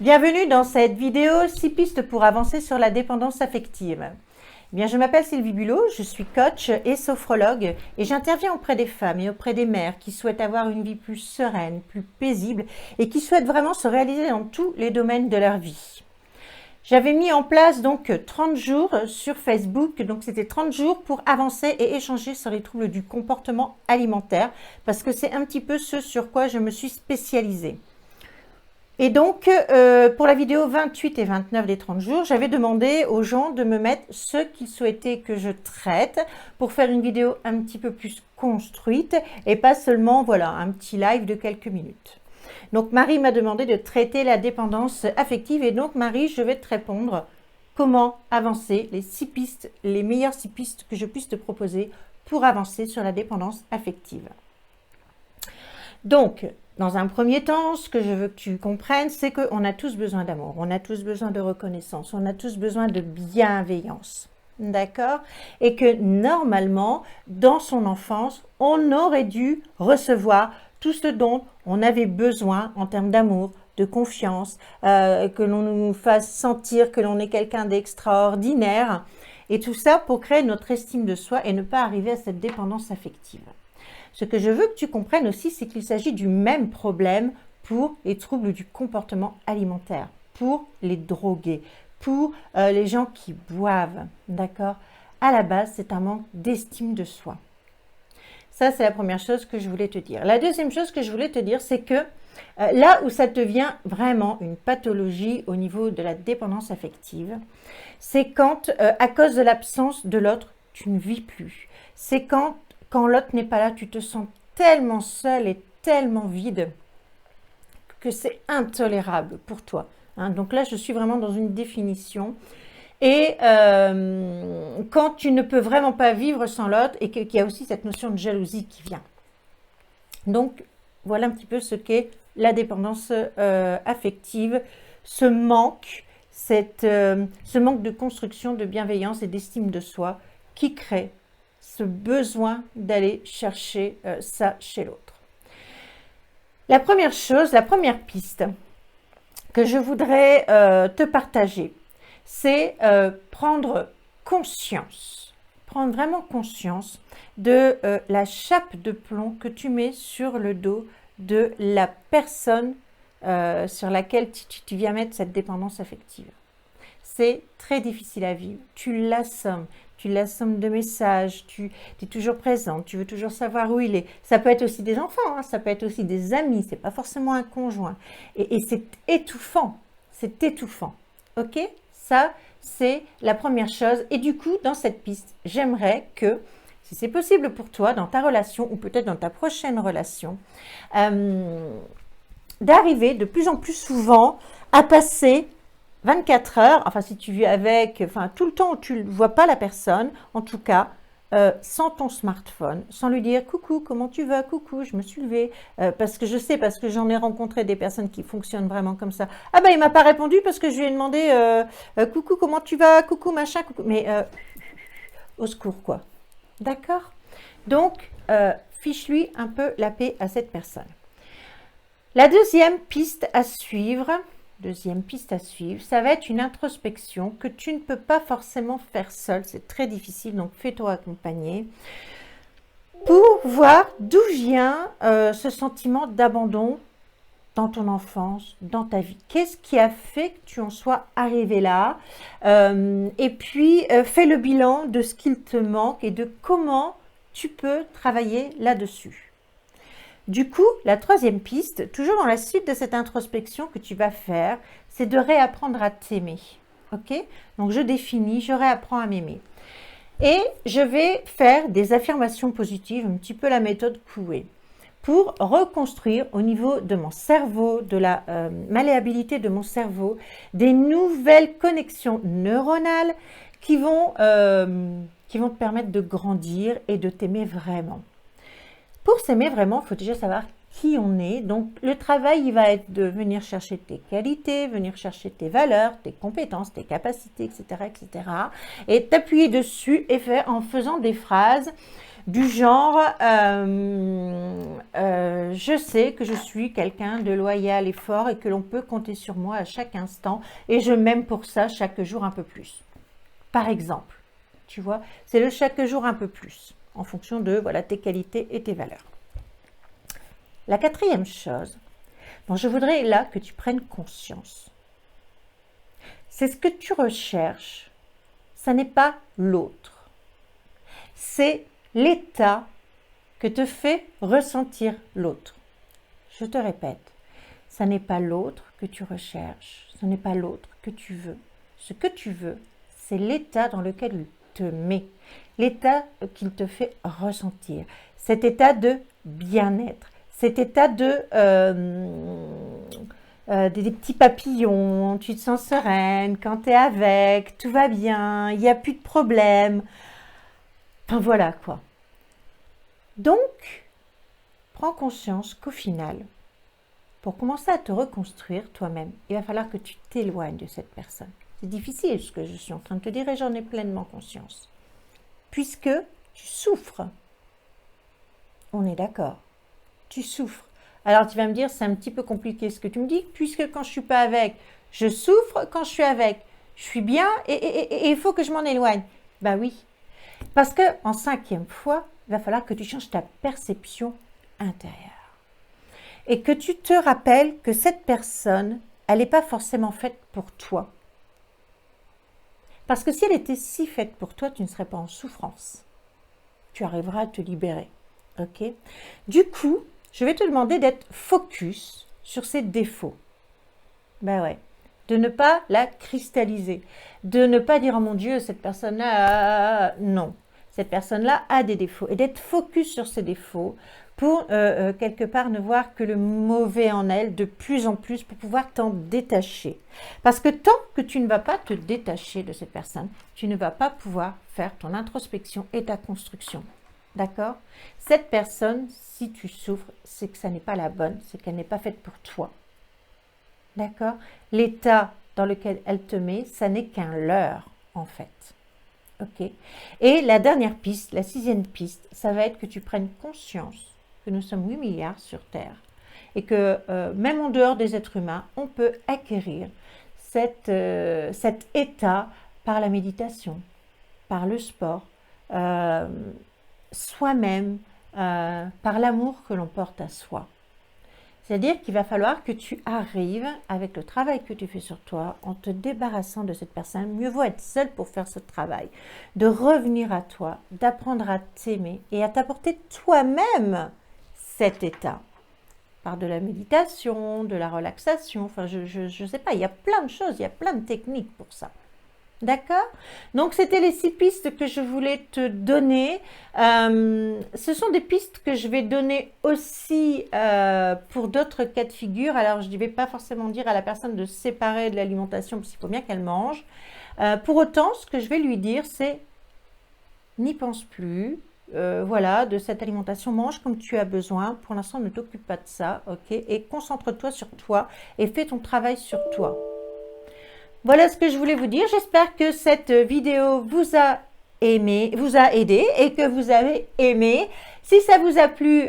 Bienvenue dans cette vidéo 6 pistes pour avancer sur la dépendance affective. Eh bien, je m'appelle Sylvie Bulot, je suis coach et sophrologue et j'interviens auprès des femmes et auprès des mères qui souhaitent avoir une vie plus sereine, plus paisible et qui souhaitent vraiment se réaliser dans tous les domaines de leur vie. J'avais mis en place donc 30 jours sur Facebook, donc c'était 30 jours pour avancer et échanger sur les troubles du comportement alimentaire parce que c'est un petit peu ce sur quoi je me suis spécialisée. Et donc, pour la vidéo 28 et 29 des 30 jours, j'avais demandé aux gens de me mettre ce qu'ils souhaitaient que je traite pour faire une vidéo un petit peu plus construite et pas seulement, voilà, un petit live de quelques minutes. Donc, Marie m'a demandé de traiter la dépendance affective et donc, Marie, je vais te répondre comment avancer les 6 pistes, les meilleures 6 pistes que je puisse te proposer pour avancer sur la dépendance affective. Donc, dans un premier temps, ce que je veux que tu comprennes, c'est qu'on a tous besoin d'amour, on a tous besoin de reconnaissance, on a tous besoin de bienveillance, d'accord? Et que normalement, dans son enfance, on aurait dû recevoir tout ce dont on avait besoin en termes d'amour, de confiance, que l'on nous fasse sentir que l'on est quelqu'un d'extraordinaire, et tout ça pour créer notre estime de soi et ne pas arriver à cette dépendance affective. Ce que je veux que tu comprennes aussi, c'est qu'il s'agit du même problème pour les troubles du comportement alimentaire, pour les drogués, pour les gens qui boivent, d'accord? À la base, c'est un manque d'estime de soi. Ça, c'est la première chose que je voulais te dire. La deuxième chose que je voulais te dire, c'est que là où ça devient vraiment une pathologie au niveau de la dépendance affective, c'est quand, à cause de l'absence de l'autre, tu ne vis plus. C'est quand l'autre n'est pas là, tu te sens tellement seul et tellement vide que c'est intolérable pour toi. Hein. Donc là, je suis vraiment dans une définition. Et quand tu ne peux vraiment pas vivre sans l'autre et qu'il y a aussi cette notion de jalousie qui vient. Donc, voilà un petit peu ce qu'est la dépendance affective, ce manque de construction, de bienveillance et d'estime de soi qui crée ce besoin d'aller chercher ça chez l'autre. La première chose, la première piste que je voudrais te partager, c'est prendre vraiment conscience de la chape de plomb que tu mets sur le dos de la personne sur laquelle tu viens mettre cette dépendance affective. C'est très difficile à vivre, tu l'assommes de messages, tu es toujours présente, tu veux toujours savoir où il est. Ça peut être aussi des enfants, hein, ça peut être aussi des amis, c'est pas forcément un conjoint. Et c'est étouffant, ok? Ça, c'est la première chose. Et du coup, dans cette piste, j'aimerais que, si c'est possible pour toi, dans ta relation ou peut-être dans ta prochaine relation, d'arriver de plus en plus souvent à passer 24 heures, enfin si tu vis avec, enfin tout le temps où tu ne vois pas la personne, en tout cas, sans ton smartphone, sans lui dire « Coucou, comment tu vas? Coucou, je me suis levée. » Parce que j'en ai rencontré des personnes qui fonctionnent vraiment comme ça. « Ah ben, il m'a pas répondu parce que je lui ai demandé « Coucou, comment tu vas? Coucou, machin, coucou. » Mais au secours, quoi. D'accord? Donc, fiche-lui un peu la paix à cette personne. La deuxième piste à suivre, ça va être une introspection que tu ne peux pas forcément faire seul, c'est très difficile, donc fais-toi accompagner, pour voir d'où vient ce sentiment d'abandon dans ton enfance, dans ta vie. Qu'est-ce qui a fait que tu en sois arrivé là? Et puis, fais le bilan de ce qu'il te manque et de comment tu peux travailler là-dessus. Du coup, la troisième piste, toujours dans la suite de cette introspection que tu vas faire, c'est de réapprendre à t'aimer. Ok? Donc, je définis, je réapprends à m'aimer. Et je vais faire des affirmations positives, un petit peu la méthode Coué, pour reconstruire au niveau de mon cerveau, de la malléabilité de mon cerveau, des nouvelles connexions neuronales qui vont te permettre de grandir et de t'aimer vraiment. Pour s'aimer vraiment, il faut déjà savoir qui on est. Donc, le travail, il va être de venir chercher tes qualités, venir chercher tes valeurs, tes compétences, tes capacités, etc., etc. Et t'appuyer dessus et faire en faisant des phrases du genre, je sais que je suis quelqu'un de loyal et fort et que l'on peut compter sur moi à chaque instant et je m'aime pour ça chaque jour un peu plus. Par exemple, tu vois, c'est le chaque jour un peu plus en fonction de voilà, tes qualités et tes valeurs. La quatrième chose, bon, je voudrais là que tu prennes conscience. C'est ce que tu recherches, ça n'est pas l'autre. C'est l'état que te fait ressentir l'autre. Je te répète, ça n'est pas l'autre que tu recherches, ce n'est pas l'autre que tu veux. Ce que tu veux, c'est l'état dans lequel il te met, l'état qu'il te fait ressentir, cet état de bien-être, cet état de des petits papillons, tu te sens sereine quand tu es avec, tout va bien, il n'y a plus de problème. Enfin voilà quoi. Donc, prends conscience qu'au final, pour commencer à te reconstruire toi-même, il va falloir que tu t'éloignes de cette personne. C'est difficile ce que je suis en train de te dire et j'en ai pleinement conscience. Puisque tu souffres. On est d'accord. Tu souffres. Alors tu vas me dire, c'est un petit peu compliqué ce que tu me dis, puisque quand je ne suis pas avec, je souffre, quand je suis avec, je suis bien et il faut que je m'en éloigne. Ben oui. Parce qu'en 5e fois, il va falloir que tu changes ta perception intérieure. Et que tu te rappelles que cette personne, elle n'est pas forcément faite pour toi. Parce que si elle était si faite pour toi, tu ne serais pas en souffrance. Tu arriveras à te libérer. Ok ? Du coup, je vais te demander d'être focus sur ses défauts. Ben ouais. De ne pas la cristalliser. De ne pas dire, oh mon Dieu, cette personne-là, non. Cette personne-là a des défauts. Et d'être focus sur ses défauts pour, quelque part, ne voir que le mauvais en elle de plus en plus pour pouvoir t'en détacher. Parce que tant que tu ne vas pas te détacher de cette personne, tu ne vas pas pouvoir faire ton introspection et ta construction. D'accord? Cette personne, si tu souffres, c'est que ça n'est pas la bonne, c'est qu'elle n'est pas faite pour toi. D'accord? L'état dans lequel elle te met, ça n'est qu'un leurre, en fait. Ok? Et la dernière piste, la 6e piste, ça va être que tu prennes conscience que nous sommes 8 milliards sur Terre et que même en dehors des êtres humains, on peut acquérir cet état par la méditation, par le sport, soi-même, par l'amour que l'on porte à soi. C'est-à-dire qu'il va falloir que tu arrives, avec le travail que tu fais sur toi, en te débarrassant de cette personne, mieux vaut être seul pour faire ce travail, de revenir à toi, d'apprendre à t'aimer et à t'apporter toi-même cet état. Par de la méditation, de la relaxation, enfin je sais pas, il y a plein de choses, il y a plein de techniques pour ça. D'accord? Donc, c'était les 6 pistes que je voulais te donner. Ce sont des pistes que je vais donner aussi pour d'autres cas de figure. Alors, je ne vais pas forcément dire à la personne de se séparer de l'alimentation parce qu'il faut bien qu'elle mange. Pour autant, ce que je vais lui dire, c'est n'y pense plus. Voilà, de cette alimentation, mange comme tu as besoin. Pour l'instant, ne t'occupe pas de ça, ok? Et concentre-toi sur toi et fais ton travail sur toi. Voilà ce que je voulais vous dire. J'espère que cette vidéo vous a aidé et que vous avez aimé. Si ça vous a plu,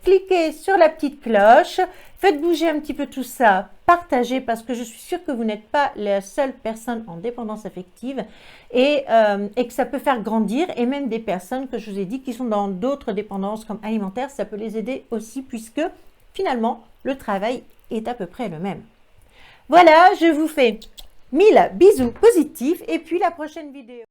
cliquez sur la petite cloche. Faites bouger un petit peu tout ça. Partagez parce que je suis sûre que vous n'êtes pas la seule personne en dépendance affective et que ça peut faire grandir. Et même des personnes que je vous ai dit qui sont dans d'autres dépendances comme alimentaire, ça peut les aider aussi puisque finalement le travail est à peu près le même. Voilà, je vous fais 1000 bisous positifs et puis la prochaine vidéo.